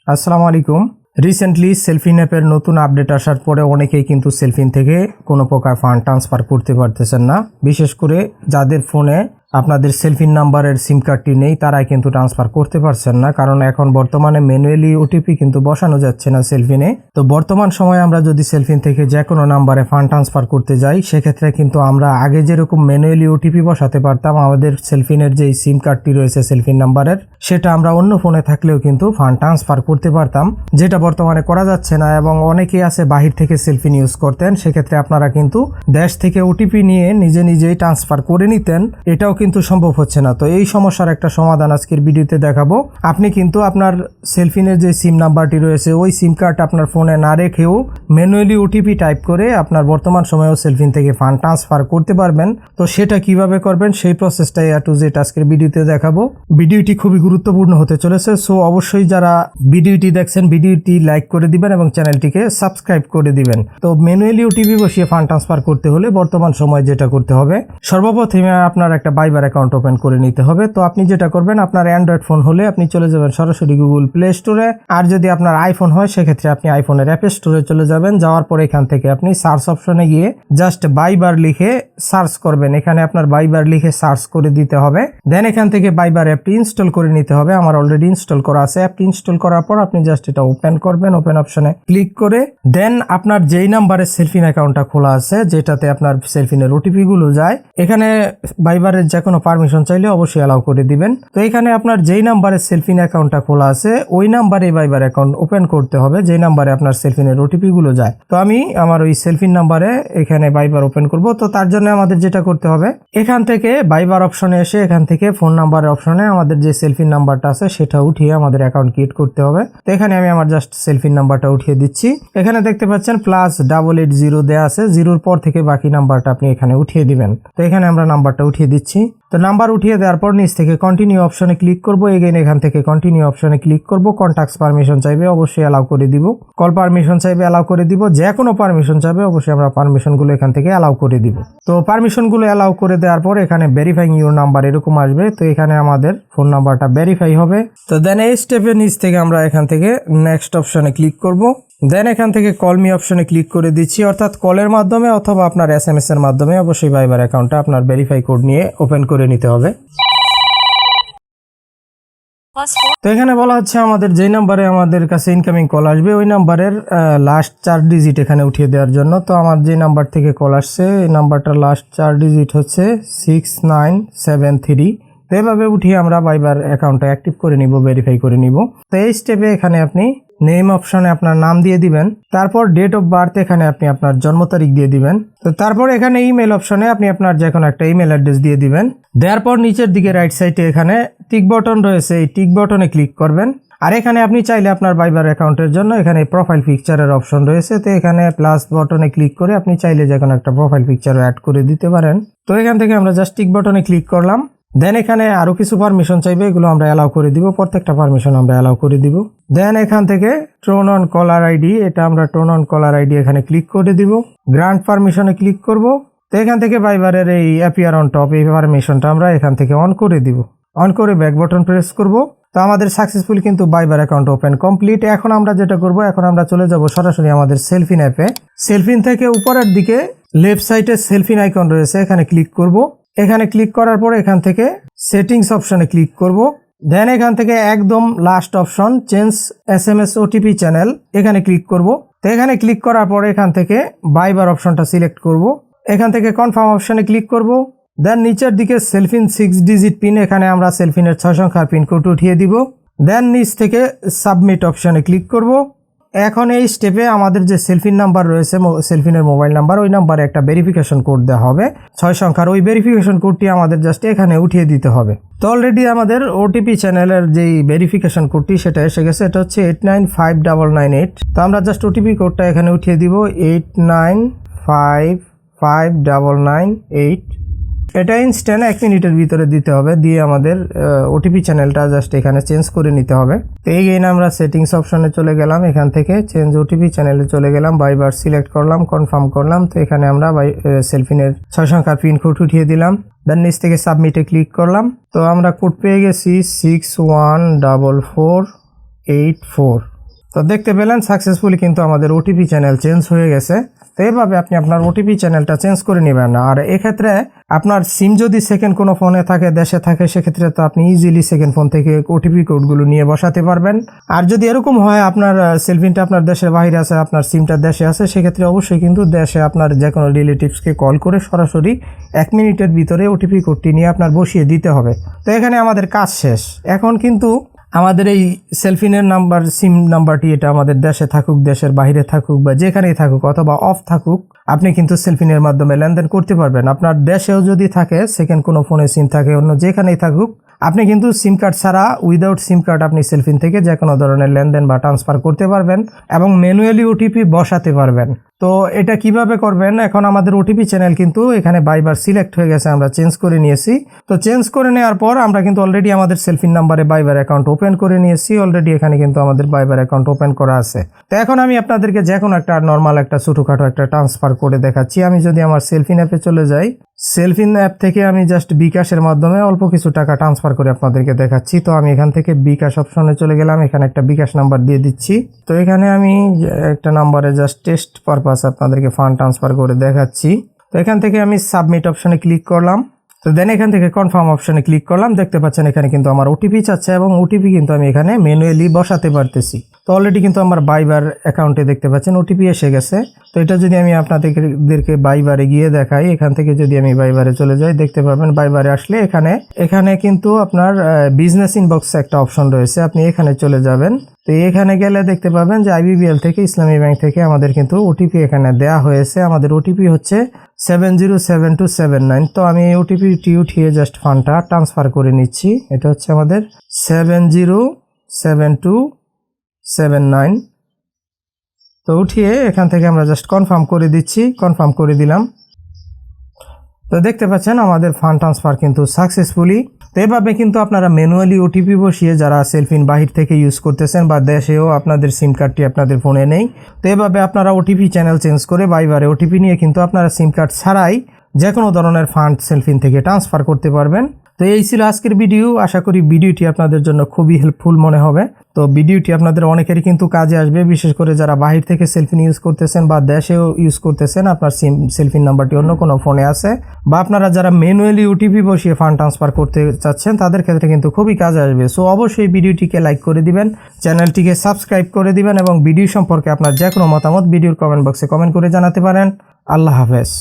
আসসালামু আলাইকুম। রিসেন্টলি সেলফিন অ্যাপের নতুন আপডেট আসার পরে অনেকেই কিন্তু সেলফিন থেকে কোনো প্রকার ফান্ড ট্রান্সফার করতে পারতেছেন না। বিশেষ করে যাদের ফোনে আপনাদের সেলফিন নাম্বারের সিম কার্ডটি নেই তারাই কিন্তু ট্রান্সফার করতে পারছেন না, কারণ এখন বর্তমানে ম্যানুয়ালি ওটিপি কিন্তু বসানো যাচ্ছে না সেলফিনে। তো বর্তমান সময়ে আমরা যদি সেলফিন থেকে যে কোনো নাম্বারে ফান্ড ট্রান্সফার করতে যাই সেক্ষেত্রে কিন্তু আমরা আগে যেরকম ম্যানুয়ালি ওটিপি বসাতে পারতাম, আমাদের সেলফিনের যেই সিম কার্ডটি রয়েছে সেলফিন নাম্বারের, সেটা আমরা অন্য ফোনে থাকলেও কিন্তু ফান্ড ট্রান্সফার করতে পারতাম, যেটা বর্তমানে করা যাচ্ছে না। এবং অনেকেই আছে বাহির থেকে সেলফিন ইউজ করতেন, সেক্ষেত্রে আপনারা কিন্তু দেশ থেকে ওটিপি নিয়ে নিজেই ট্রান্সফার করে নিতেন, এটাও কিন্তু সম্ভব হচ্ছে না। তো এই সমস্যার একটা সমাধান আজকের ভিডিওতে দেখাবো। আপনি কিন্তু আপনার সেলফিনের যে সিম নাম্বারটি রয়েছে ওই সিম কার্ড আপনার ফোনে না রেখেও ম্যানুয়ালি ওটিপি টাইপ করে আপনার বর্তমান সময়েও সেলফিন থেকে ফান্ড ট্রান্সফার করতে পারবেন। তো সেটা কিভাবে করবেন সেই প্রসেসটাই A to Z আজকের ভিডিওতে দেখাবো। ভিডিওটি খুবই গুরুত্বপূর্ণ হতে চলেছে, সো অবশ্যই যারা ভিডিওটি দেখছেন ভিডিওটি লাইক করে দিবেন এবং চ্যানেলটিকে সাবস্ক্রাইব করে দিবেন। তো ম্যানুয়ালি ওটিপি বসিয়ে ফান্ড ট্রান্সফার করতে হলে বর্তমান সময় যেটা করতে হবে, সর্বপ্রথমে আপনার একটা বাইবার অ্যাকাউন্ট ওপেন করে নিতে হবে। তো আপনি যেটা করবেন, আপনার অ্যান্ড্রয়েড ফোন হলে আপনি চলে যাবেন সরাসরি গুগল প্লে স্টোরে, আর যদি আপনার আইফোন হয় সেক্ষেত্রে আপনি আইফোনের অ্যাপ স্টোরে চলে যাবেন। যাওয়ার পর এখান থেকে আপনি সার্চ অপশনে গিয়ে জাস্ট বাইবার লিখে সার্চ করবেন। এখানে আপনার বাইবার লিখে সার্চ করে দিতে হবে। দেন এখান থেকে বাইবার অ্যাপটি ইনস্টল করে নিতে হবে। আমার অলরেডি ইনস্টল করা আছে। অ্যাপটি ইনস্টল করার পর আপনি জাস্ট এটা ওপেন করবেন। ওপেন অপশনে ক্লিক করে দেন আপনার যেই নাম্বারে সেলফিন অ্যাকাউন্টটা খোলা আছে, যেটাতে আপনার সেলফিনের ওটিপি গুলো যায়, এখানে বাইবারের যে কোনো পারমিশন চাইলে অবশ্যই অ্যালাউ করে দিবেন। তো এখানে আপনার যেই নাম্বারে সেলফিন অ্যাকাউন্টটা খোলা আছে ওই নাম্বারে বাইবার অ্যাকাউন্ট ওপেন করতে হবে, যেই নাম্বারে আপনার সেলফিনের ওটিপি গুলো যায়। তো আমি আমার ওই সেলফিন নাম্বারে এখানে বাইবার ওপেন করব। তো তার জন্য আমাদের যেটা করতে হবে, এখান থেকে বাইবার অপশনে এসে এখান থেকে ফোন নাম্বারের অপশনে আমাদের যে সেলফিন নাম্বারটা আছে সেটা উঠিয়ে আমাদের অ্যাকাউন্ট ক্রিয়েট করতে হবে। তো এখানে আমি আমার জাস্ট সেলফিন নাম্বারটা উঠিয়ে দিচ্ছি। এখানে দেখতে পাচ্ছেন +880 দেয়া আছে, জিরোর পর থেকে বাকি নাম্বারটা আপনি এখানে উঠিয়ে দিবেন। তো এখানে আমরা নাম্বারটা উঠিয়ে দিচ্ছি। তো নাম্বার উঠিয়ে দেওয়ার পর নিচ থেকে কন্টিনিউ অপশনে ক্লিক করব। এগেইন এখান থেকে কন্টিনিউ অপশনে ক্লিক করব। কন্টাক্টস পারমিশন চাইবে, অবশ্যই অ্যালাউ করে দিব। কল পারমিশন চাইবে, অ্যালাউ করে দিব। যে কোনো পারমিশন চাইবে অবশ্যই আমরা পারমিশনগুলো এখান থেকে অ্যালাউ করে দিব। তো পারমিশনগুলো অ্যালাউ করে দেওয়ার পর এখানে ভেরিফাইং ইউর নাম্বার এরকম আসবে। তো এখানে আমাদের ফোন নাম্বারটা ভেরিফাই হবে। তো দেন এই স্টেপের নিচ থেকে আমরা এখান থেকে নেক্সট অপশনে ক্লিক করব। দেন এখান থেকে কল মি অপশনে ক্লিক করে দিচ্ছি, অর্থাৎ কলের মাধ্যমে অথবা আপনার SMS এর মাধ্যমে অবশ্যই ভাইবার অ্যাকাউন্টটা আপনার ভেরিফাই কোড নিয়ে ওপেন করে নিতে হবে। তো এখানে বলা হচ্ছে আমাদের যেই নাম্বারে আমাদের কাছে ইনকামিং কল আসবে ওই নাম্বারের লাস্ট 4 ডিজিট এখানে উঠিয়ে দেওয়ার জন্য। তো আমার যে নাম্বার থেকে কল আসছে এই নাম্বারটার লাস্ট 4 ডিজিট হচ্ছে 6973। তো এভাবে উঠিয়ে আমরা ভাইবার অ্যাকাউন্টটা অ্যাক্টিভ করে নিব, ভেরিফাই করে নিব। তো এই স্টেপে এখানে আপনি নেম অপশনে আপনার নাম দিয়ে দিবেন, তারপর ডেট অফ বার্থ এখানে আপনি আপনার জন্ম তারিখ দিয়ে দিবেন। তো তারপর এখানে ইমেল অপশনে আপনি আপনার যে কোনো একটা ইমেল অ্যাড্রেস দিয়ে দিবেন। দেওয়ার পর নিচের দিকে রাইট সাইডে এখানে টিক বাটন রয়েছে, এই টিক বাটনে ক্লিক করবেন। আর এখানে আপনি চাইলে আপনার ভাইবার অ্যাকাউন্টের জন্য এখানে প্রোফাইল পিকচারের অপশন রয়েছে। তো এখানে প্লাস বাটনে ক্লিক করে আপনি চাইলে যে কোনো একটা প্রোফাইল পিকচারও অ্যাড করে দিতে পারেন। তো এখান থেকে আমরা জাস্ট টিক বাটনে ক্লিক করলাম। দেন এখানে আরো কিছু পারমিশন চাইবে, এগুলো আমরা অ্যালাউ করে দিব। প্রত্যেকটা পারমিশন আমরা অ্যালাউ করে দিব। দেন এখান থেকে টোন অন কলার আইডি, এটা আমরা টোন অন কলার আইডি এখানে ক্লিক করে দিব। গ্রান্ট পারমিশনে ক্লিক করব। তো এখান থেকে ভাইবারের এই অ্যাপিয়ার অন টপ এই পারমিশনটা আমরা এখান থেকে অন করে দিব। অন করে ব্যাক বাটন প্রেস করব। তো আমাদের সাকসেসফুল কিন্তু ভাইবার অ্যাকাউন্ট ওপেন কমপ্লিট। এখন আমরা যেটা করব, এখন আমরা চলে যাব সরাসরি আমাদের সেলফিন অ্যাপে। সেলফিন থেকে উপরের দিকে লেফট সাইডে সেলফিন আইকন রয়েছে, এখানে ক্লিক করব। এখানে ক্লিক করার পর এখান থেকে সেটিংস অপশনে ক্লিক করব। দেন এখান থেকে একদম last option change SMS OTP channel, এখানে ক্লিক করব। তো এখানে ক্লিক করার পর এখান থেকে ভাইবার অপশনটা সিলেক্ট করব। এখান থেকে কনফার্ম অপশনে ক্লিক করব। দেন নিচের দিকে সেলফিন 6 ডিজিট পিন, এখানে আমরা সেলফিনের 6 সংখ্যার পিন কোড উঠিয়ে দিব। দেন নিচ থেকে সাবমিট অপশনে ক্লিক করব। এখন এই স্টেপে আমাদের যে সেলফিন নাম্বার রয়েছে, সেলফিনের মোবাইল নাম্বার, ওই নাম্বারে একটা ভেরিফিকেশন কোড দেওয়া হবে 6 সংখ্যার। ওই ভেরিফিকেশন কোডটি আমাদের জাস্ট এখানে উঠিয়ে দিতে হবে। তো অলরেডি আমাদের OTP চ্যানেলের যেই ভেরিফিকেশন কোডটি সেটা এসে গেছে, এটা হচ্ছে 895998। তো আমরা জাস্ট OTP কোডটা এখানে উঠিয়ে দিব 89559998। এটা ইনস্ট্যান্ট 1 মিনিটের ভিতরে দিতে হবে। দিয়ে আমাদের OTP চ্যানেলটা জাস্ট এখানে চেঞ্জ করে নিতে হবে। তো এগেইন আমরা সেটিংস অপশনে চলে গেলাম, এখান থেকে চেঞ্জ OTP চ্যানেলে চলে গেলাম, বাইবার সিলেক্ট করলাম, কনফার্ম করলাম। তো এখানে আমরা সেলফিনের 6 সংখ্যার পিন কোড উঠিয়ে দিলাম। দেন নিচ থেকে সাবমিটে ক্লিক করলাম। তো আমরা কোড পেয়ে গেছি 614484। তো দেখতে পেলেন সাকসেসফুলি কিন্তু আমাদের ওটিপি চ্যানেল চেঞ্জ হয়ে গেছে। তো এভাবে আপনি আপনার ওটিপি চ্যানেলটা চেঞ্জ করে নেবেন। আর এক্ষেত্রে আপনার সিম যদি সেকেন্ড কোনো ফোনে থাকে, দেশে থাকে, সেক্ষেত্রে তো আপনি ইজিলি সেকেন্ড ফোন থেকে ওটিপি কোডগুলো নিয়ে বসাতে পারবেন। আর যদি এরকম হয় আপনার সেলফিনটা আপনার দেশের বাইরে আছে, আপনার সিমটা দেশে আছে, সেক্ষেত্রে অবশ্যই কিন্তু দেশে আপনার যে কোনো রিলেটিভসকে কল করে সরাসরি 1 মিনিটের ভিতরে ওটিপি কোডটি নিয়ে আপনার বসিয়ে দিতে হবে। তো এখানে আমাদের কাজ শেষ। এখন কিন্তু আমাদের এই সেলফিনের নাম্বার, সিম নাম্বারটি এটা আমাদের দেশে থাকুক, দেশের বাইরে থাকুক বা যেখানেই থাকুক অথবা অফ থাকুক, আপনি কিন্তু সেলফিনের মাধ্যমে লেনদেন করতে পারবেন। আপনার দেশেও যদি থাকে, সেকেন্ড কোনো ফোনে সিম থাকে, অন্য যেখানেই থাকুক, আপনি কিন্তু সিম কার্ড ছাড়া, উইদাউট সিম কার্ড আপনি সেলফিন থেকে যে কোনো ধরনের লেনদেন বা ট্রান্সফার করতে পারবেন এবং ম্যানুয়ালি ওটিপি বসাতে পারবেন। তো এটা কিভাবে করবেন? এখন আমাদের ওটিপি চ্যানেল কিন্তু এখানে বাইবার সিলেক্ট হয়ে গেছে, আমরা চেঞ্জ করে নিয়েছি। তো চেঞ্জ করে নেওয়ার পর আমরা কিন্তু অলরেডি আমাদের সেলফিন নাম্বারে বাইবার অ্যাকাউন্ট ওপেন করে নিয়েছি। অলরেডি এখানে কিন্তু আমাদের বাইবার অ্যাকাউন্ট ওপেন করা আছে। তো এখন আমি আপনাদেরকে যে কোনো একটা নর্মাল একটা ছোটোখাটো একটা ট্রান্সফার করে দেখাচ্ছি। আমি যদি আমার সেলফিন অ্যাপে চলে যাই, সেলফিন অ্যাপ থেকে আমি জাস্ট বিকাশের মাধ্যমে অল্প কিছু টাকা ট্রান্সফার করে আপনাদেরকে দেখাচ্ছি। তো আমি এখান থেকে বিকাশ অপশনে চলে গেলাম, এখানে একটা বিকাশ নাম্বার দিয়ে দিচ্ছি। তো এখানে আমি একটা নাম্বারে জাস্ট টেস্ট পারপাস আপনাদেরকে ফান্ড ট্রান্সফার করে দেখাচ্ছি। তো এখান থেকে আমি সাবমিট অপশনে ক্লিক করলাম। তো দেন এখান থেকে কনফার্ম অপশনে ক্লিক করলাম। দেখতে পাচ্ছেন এখানে কিন্তু আমার ওটিপি চাচ্ছে এবং ওটিপি কিন্তু আমি এখানে ম্যানুয়ালি বসাতে পারতেছি। তো অলরেডি কিন্তু আমার বাইবার অ্যাকাউন্টে দেখতে পাচ্ছেন ওটিপি এসে গেছে। তো এটা যদি আমি আপনাদেরকে বাইবারে গিয়ে দেখাই, এখান থেকে যদি আমি বাইবারে চলে যাই, দেখতে পাবেন বাইবারে আসলে এখানে কিন্তু আপনার বিজনেস ইনবক্স একটা অপশন রয়েছে, আপনি এখানে চলে যাবেন। তো এখানে গেলে দেখতে পাবেন যে IBBL থেকে, ইসলামী ব্যাংক থেকে আমাদের কিন্তু ওটিপি এখানে দেয়া হয়েছে। আমাদের ওটিপি হচ্ছে 707279। তো আমি ওটিপিটি উঠিয়ে জাস্ট ফান্ডটা ট্রান্সফার করে নিচ্ছি। এটা হচ্ছে আমাদের 707279। তো উঠিয়ে এখান থেকে আমরা জাস্ট কনফার্ম করে দিচ্ছি, কনফার্ম করে দিলাম। তো দেখতে পাচ্ছেন আমাদের ফান্ড ট্রান্সফার কিন্তু সাকসেসফুলি। তো এভাবে কিন্তু আপনারা ম্যানুয়ালি ওটিপি বসিয়ে, যারা সেলফিন বাহির থেকে ইউজ করতেছেন বা দেশেও আপনাদের সিম কার্ডটি আপনাদের ফোনে নেই, তো এভাবে আপনারা ওটিপি চ্যানেল চেঞ্জ করে বাইবারে ওটিপি নিয়ে কিন্তু আপনারা সিম কার্ড ছাড়াই যে কোনো ধরনের ফান্ড সেলফিন থেকে ট্রান্সফার করতে পারবেন। তো এই ছিল আজকের ভিডিও। আশা করি ভিডিওটি আপনাদের জন্য খুবই হেল্পফুল মনে হবে। তো ভিডিওটি আপনাদের অনেকেরই কিন্তু কাজে আসবে, বিশেষ করে যারা বাহির থেকে সেলফিন ইউজ করতেছেন বা দেশেও ইউজ করতেছেন, আপনার সেলফিন নাম্বারটি অন্য কোনো ফোনে আছে, বা আপনারা যারা ম্যানুয়ালি ওটিপি বসিয়ে ফান্ড ট্রান্সফার করতে চাচ্ছেন, তাদের ক্ষেত্রে কিন্তু খুবই কাজে আসবে। সো অবশ্যই ভিডিওটিকে লাইক করে দিবেন, চ্যানেলটিকে সাবস্ক্রাইব করে দিবেন এবং ভিডিও সম্পর্কে আপনার যে কোনো মতামত ভিডিওর কমেন্ট বক্সে কমেন্ট করে জানাতে পারেন। আল্লাহ হাফেজ।